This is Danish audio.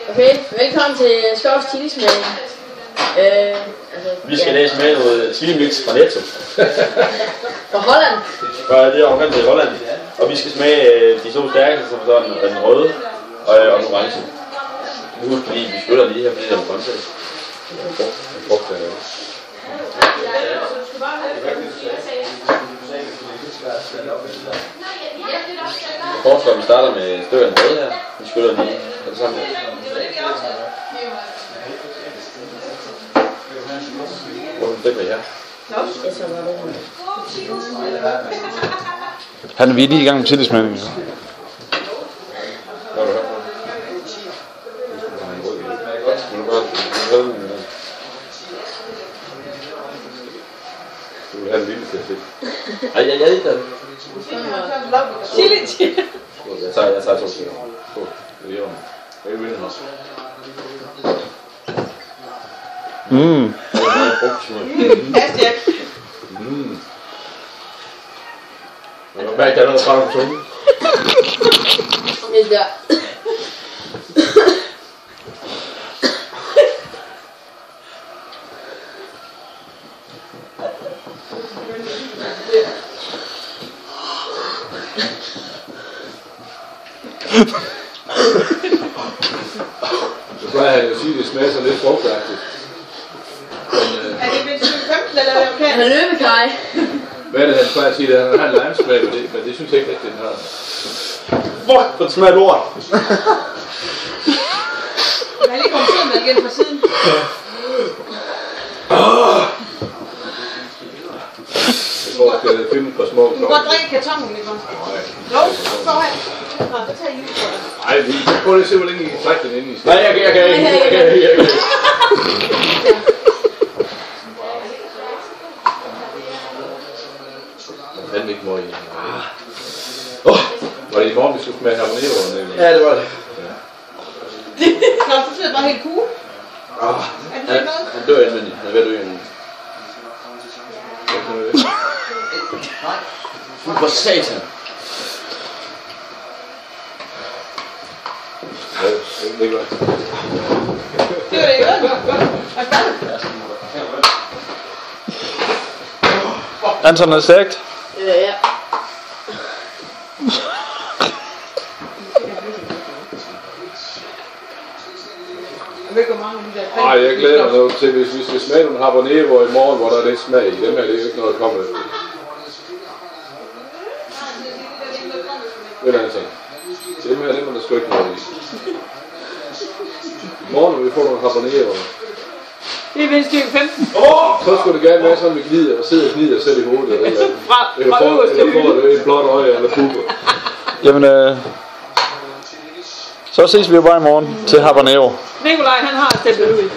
Okay, velkommen til Skovs chilismagning. Vi skal læse med noget chilimix fra Netto. Fra Holland. Ja, det er omkring i Holland. Og vi skal smage de to stærkeste, som sådan den røde og den orange. Nu skal vi skyller lige her, fordi det er grøntsag. Jeg foreslår, at vi starter med et stykke af den røde her. Vi skyller lige. Er det sammen her? Hvor stikker I her? Han er vi lige i gang med chilismagningen. Hvad har du hørt fra? Du vil have en lille til at se. Ej, jeg ikke den. Chili. Jeg tager 2 stykker. Skål. Det er jo. Hvad er det her? Hashtag. Hvad er det, der er på tungen? Det der. Så plejer han jo at sige, at det smager så lidt frugtagtigt. Er det ved 15 eller hvad kan? Han er løbekaj. Hvad er det, han plejer at sige, at han har en limesmag med det, men det synes jeg ikke rigtig, den har. Fuck, det smager lort. Jeg har lige kommet sød med igen fra siden. Jeg tror, jeg skal finde et par små. Du kan godt drikke kartongen, Nikon. Jo, så her. Nå, så tager I ud på dig. Nej, vi kan prøve at se, hvor længe I kan trække den ind i stedet. Nej, jeg kan ikke. Den ikke må i. Var det i morgen, vi skulle smage habanero? Ja, det var det. Nå, så sidder det bare helt cool. Er det noget? Han dør indvendigt. Han er ved at dø indvendigt. For satan. Ja, det er godt. Det var det ikke godt. Anton er stærkt. Ja. Nej, jeg glæder mig nu til, hvis vi skal smage nogle habanero i morgen, hvor der er lidt smag i. Dem er det ikke noget, der kommer efter. Ved du, Anton? Dem her, dem er der sgu ikke noget i. I morgen, når vi får nogle habanero. Det er vist styrke 15. Så skulle det gerne være sådan, at vi gnider og sidder og gnider selv i hovedet. Eller får et blåt øje eller puber. Jamen, så ses vi jo bare i morgen til habanero. Nikolaj, han har stemt ud.